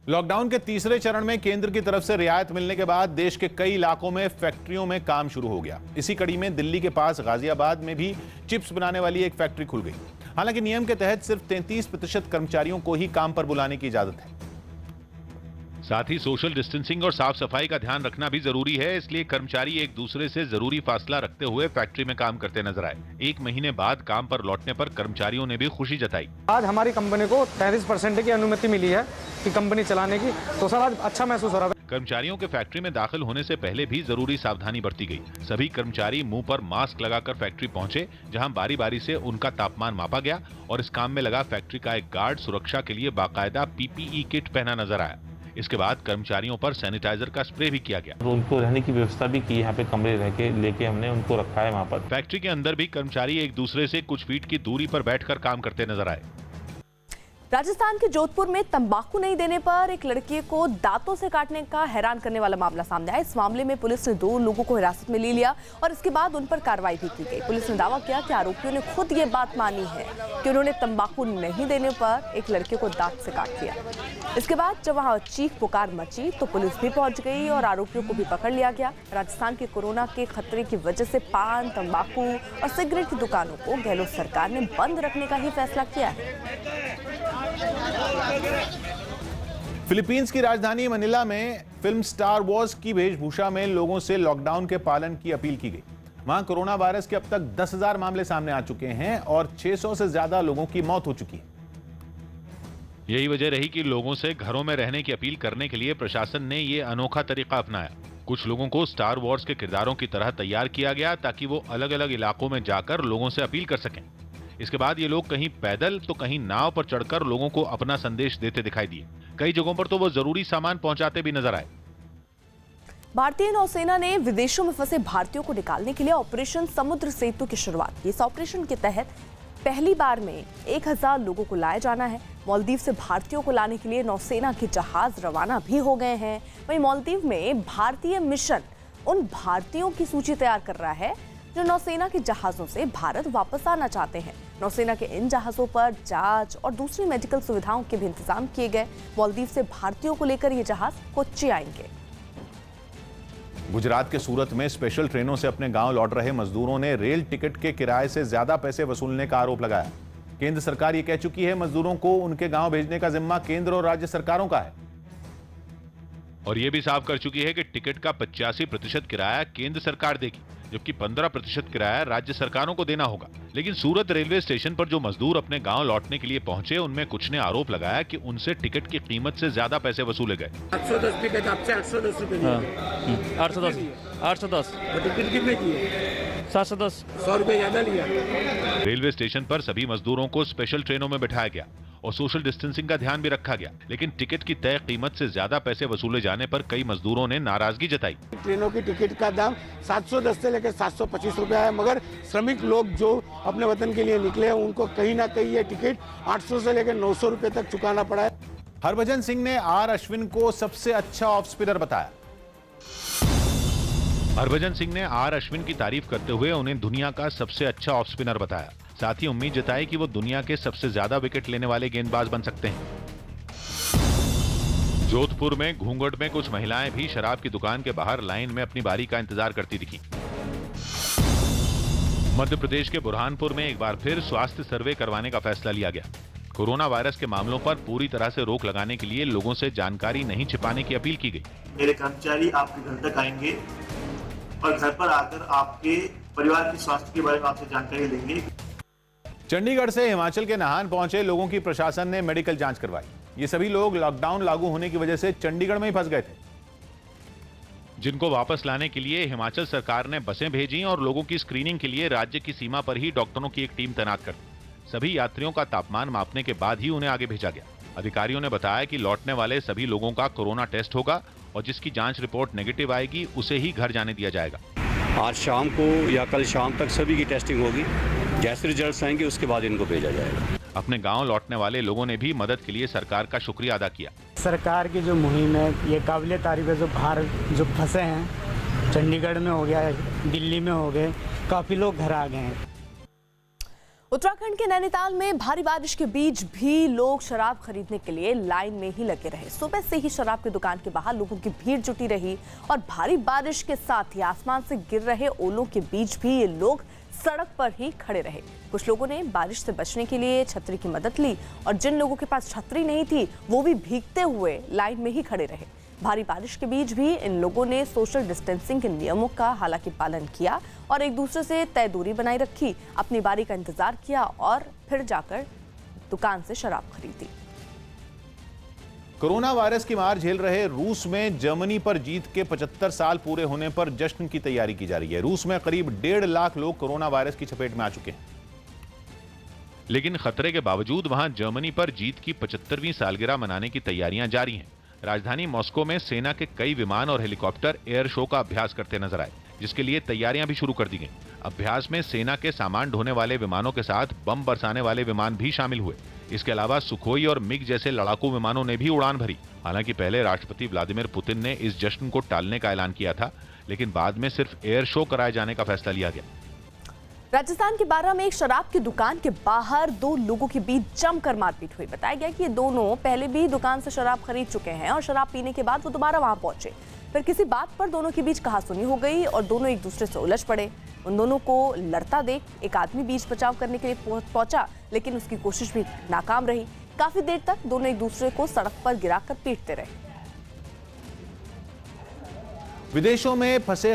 Lockdown के तीसरे चरण में केंद्र की तरफ से रियायत मिलने के बाद देश के कई इलाकों में फैक्ट्रियों में काम शुरू हो गया। इसी कड़ी में दिल्ली के पास गाजियाबाद में भी चिप्स बनाने वाली एक फैक्ट्री खुल गई। हालांकि नियम के तहत सिर्फ 33% कर्मचारियों को ही काम पर बुलाने की इजाजत है। साथ ही सोशल डिस्टेंसिंग और साफ सफाई का ध्यान रखना भी जरूरी है, इसलिए कर्मचारी एक दूसरे से जरूरी फासला रखते हुए फैक्ट्री में काम करते नजर आए। एक महीने बाद काम पर लौटने पर कर्मचारियों ने भी खुशी जताई। आज हमारी कंपनी को 33% की अनुमति मिली है कि कंपनी चलाने की, तो सर आज अच्छा महसूस हो रहा है। कर्मचारियों के फैक्ट्री में दाखिल होने से पहले भी जरूरी सावधानी बरती गई। सभी कर्मचारी मुंह पर मास्क लगाकर फैक्ट्री पहुंचे, जहां बारी बारी से उनका तापमान मापा गया और इस काम में लगा फैक्ट्री का एक गार्ड सुरक्षा के लिए बाकायदा पीपीई किट पहना नजर आया। इसके बाद कर्मचारियों पर सैनिटाइजर का स्प्रे भी किया गया। तो उनको रहने की व्यवस्था भी की, यहाँ पे कमरे रह के लेके हमने उनको रखा है वहाँ पर। फैक्ट्री के अंदर भी कर्मचारी एक दूसरे से कुछ फीट की दूरी पर बैठकर काम करते नजर आए। राजस्थान के जोधपुर में तंबाकू नहीं देने पर एक लड़के को दांतों से काटने का हैरान करने वाला मामला सामने आया। इस मामले में पुलिस ने 2 लोगों को हिरासत में ले लिया और इसके बाद उन पर कार्रवाई भी की गई। पुलिस ने दावा किया कि आरोपियों ने खुद ये बात मानी है कि उन्होंने तंबाकू नहीं देने पर एक लड़के को दांत से काट दिया। इसके बाद जब वहां चीख पुकार मची तो पुलिस भी पहुंच गई और आरोपियों को भी पकड़ लिया गया। राजस्थान के कोरोना के खतरे की वजह से पान, तंबाकू और सिगरेट की दुकानों को गहलोत सरकार ने बंद रखने का ही फैसला किया है। फिलीपींस की राजधानी मनीला में फिल्म स्टार वॉर्स की वेशभूषा में लोगों से लॉकडाउन के पालन की अपील की गई। वहां कोरोना वायरस के अब तक 10,000 मामले सामने आ चुके हैं और 600 से ज्यादा लोगों की मौत हो चुकी है। यही वजह रही कि लोगों से घरों में रहने की अपील करने के लिए प्रशासन ने ये अनोखा तरीका अपनाया। कुछ लोगों को स्टार वॉर्स के किरदारों की तरह तैयार किया गया ताकि वो अलग अलग इलाकों में जाकर लोगों से अपील कर सकें। इसके बाद ये लोग कहीं पैदल तो कहीं नाव पर चढ़कर लोगों को अपना संदेश देते दिखाई दिए। कई जगहों पर तो वो जरूरी सामान पहुंचाते भी नजर आए। भारतीय नौसेना ने विदेशों में फंसे भारतीयों को निकालने के लिए ऑपरेशन समुद्र सेतु की शुरुआत की। इस ऑपरेशन के तहत पहली बार में 1000 लोगों को लाया जाना है। मालदीव से भारतीयों को लाने के लिए नौसेना के जहाज रवाना भी हो गए हैं। वहीं मालदीव में भारतीय मिशन उन भारतीयों की सूची तैयार कर रहा है जो नौसेना के जहाजों से भारत वापस आना चाहते हैं। नौसेना के इन जहाजों पर जांच और दूसरी मेडिकल सुविधाओं के भी इंतजाम किए गए। मालदीव से भारतीयों को लेकर ये जहाज कोच्चि आएंगे। गुजरात के सूरत में स्पेशल ट्रेनों से अपने गांव लौट रहे मजदूरों ने रेल टिकट के किराए से ज्यादा पैसे वसूलने का आरोप लगाया। केंद्र सरकार ये कह चुकी है मजदूरों को उनके गांव भेजने का जिम्मा केंद्र और राज्य सरकारों का है और ये भी साफ कर चुकी है कि टिकट का 85% किराया केंद्र सरकार देगी, जबकि 15% किराया राज्य सरकारों को देना होगा। लेकिन सूरत रेलवे स्टेशन पर जो मजदूर अपने गांव लौटने के लिए पहुंचे, उनमें कुछ ने आरोप लगाया कि उनसे टिकट की कीमत से ज्यादा पैसे वसूले गए। 810 टिकट आपसे 810 रुपए 810 टिकट कितने की है? 710 100 रुपए ज्यादा लिया। रेलवे स्टेशन पर सभी मजदूरों को स्पेशल ट्रेनों में बिठाया गया और सोशल डिस्टेंसिंग का ध्यान भी रखा गया। लेकिन टिकट की तय कीमत से ज्यादा पैसे वसूले जाने पर कई मजदूरों ने नाराजगी जताई। ट्रेनों की टिकट का दाम 710 से लेकर 725 रुपया है, मगर श्रमिक लोग जो अपने वतन के लिए निकले हैं उनको कहीं ना कहीं ये टिकट 800 से लेकर 900 रुपए तक चुकाना पड़ा है। हरभजन सिंह ने आर अश्विन को सबसे अच्छा ऑफ स्पिनर बताया। हरभजन सिंह ने आर अश्विन की तारीफ करते हुए उन्हें दुनिया का सबसे अच्छा ऑफ स्पिनर बताया। साथ ही उम्मीद जताई कि वो दुनिया के सबसे ज्यादा विकेट लेने वाले गेंदबाज बन सकते हैं। जोधपुर में घूंघट में कुछ महिलाएं भी शराब की दुकान के बाहर लाइन में अपनी बारी का इंतजार करती दिखी। मध्य प्रदेश के बुरहानपुर में एक बार फिर स्वास्थ्य सर्वे करवाने का फैसला लिया गया। कोरोना वायरस के मामलों पर पूरी तरह से रोक लगाने के लिए लोगों से जानकारी नहीं छिपाने की अपील की गई। मेरे कर्मचारी आपके घर तक आएंगे और घर पर आकर आपके परिवार के स्वास्थ्य के बारे में आपसे जानकारी लेंगे। चंडीगढ़ से हिमाचल के नाहन पहुंचे लोगों की प्रशासन ने मेडिकल जांच करवाई। ये सभी लोग लॉकडाउन लागू होने की वजह से चंडीगढ़ में ही फंस गए थे, जिनको वापस लाने के लिए हिमाचल सरकार ने बसें भेजी और लोगों की स्क्रीनिंग के लिए राज्य की सीमा पर ही डॉक्टरों की एक टीम तैनात कर दी। सभी यात्रियों का तापमान मापने के बाद ही उन्हें आगे भेजा गया। अधिकारियों ने बताया कि लौटने वाले सभी लोगों का कोरोना टेस्ट होगा और जिसकी जांच रिपोर्ट नेगेटिव आएगी उसे ही घर जाने दिया जाएगा। आज शाम को या कल शाम तक सभी की टेस्टिंग होगी। जैसे रिजल्ट्स आएंगे उसके बाद इनको भेजा जाएगा। अपने गांव लौटने वाले लोगों ने भी मदद के लिए सरकार का शुक्रिया अदा किया। सरकार की जो मुहिम है ये काबिल तारीफ है। जो बाहर जो फंसे हैं, चंडीगढ़ में हो गया, दिल्ली में हो गए, काफ़ी लोग घर आ गए हैं। उत्तराखंड के नैनीताल में भारी बारिश के बीच भी लोग शराब खरीदने के लिए लाइन में ही लगे रहे। सुबह से ही शराब की दुकान के बाहर लोगों की भीड़ जुटी रही और भारी बारिश के साथ ही आसमान से गिर रहे ओलों के बीच भी ये लोग सड़क पर ही खड़े रहे। कुछ लोगों ने बारिश से बचने के लिए छतरी की मदद ली और जिन लोगों के पास छतरी नहीं थी वो भी भीगते हुए लाइन में ही खड़े रहे। भारी बारिश के बीच भी इन लोगों ने सोशल डिस्टेंसिंग के नियमों का हालांकि पालन किया और एक दूसरे से तय दूरी बनाए रखी, अपनी बारी का इंतजार किया और फिर जाकर दुकान से शराब खरीदी। कोरोना वायरस की मार झेल रहे रूस में जर्मनी पर जीत के 75 साल पूरे होने पर जश्न की तैयारी की जा रही है। रूस में करीब 1.5 लाख लोग कोरोना वायरस की चपेट में आ चुके हैं। लेकिन खतरे के बावजूद वहां जर्मनी पर जीत की 75वीं सालगिरह मनाने की तैयारियां जारी हैं। राजधानी मॉस्को में सेना के कई विमान और हेलीकॉप्टर एयर शो का अभ्यास करते नजर आए, जिसके लिए तैयारियां भी शुरू कर दी गई। अभ्यास में सेना के सामान ढोने वाले विमानों के साथ बम बरसाने वाले विमान भी शामिल हुए। इसके अलावा सुखोई और मिग जैसे लड़ाकू विमानों ने भी उड़ान भरी। हालांकि पहले राष्ट्रपति व्लादिमीर पुतिन ने इस जश्न को टालने का ऐलान किया था, लेकिन बाद में सिर्फ एयर शो कराए जाने का फैसला लिया गया। राजस्थान के बारा में एक शराब की दुकान के बाहर 2 लोगों के बीच जमकर मारपीट हुई। बताया गया कि ये दोनों पहले भी दुकान से शराब खरीद चुके हैं और शराब पीने के बाद वो दोबारा वहां पहुंचे। फिर किसी बात पर दोनों के बीच कहासुनी हो गई और दोनों एक दूसरे से उलझ पड़े। उन दोनों को लड़ता देख एक आदमी बीच बचाव करने के लिए पहुंचा, लेकिन उसकी कोशिश भी नाकाम रही। काफी देर तक दोनों एक दूसरे को सड़क पर गिराकर पीटते रहे। विदेशों में फंसे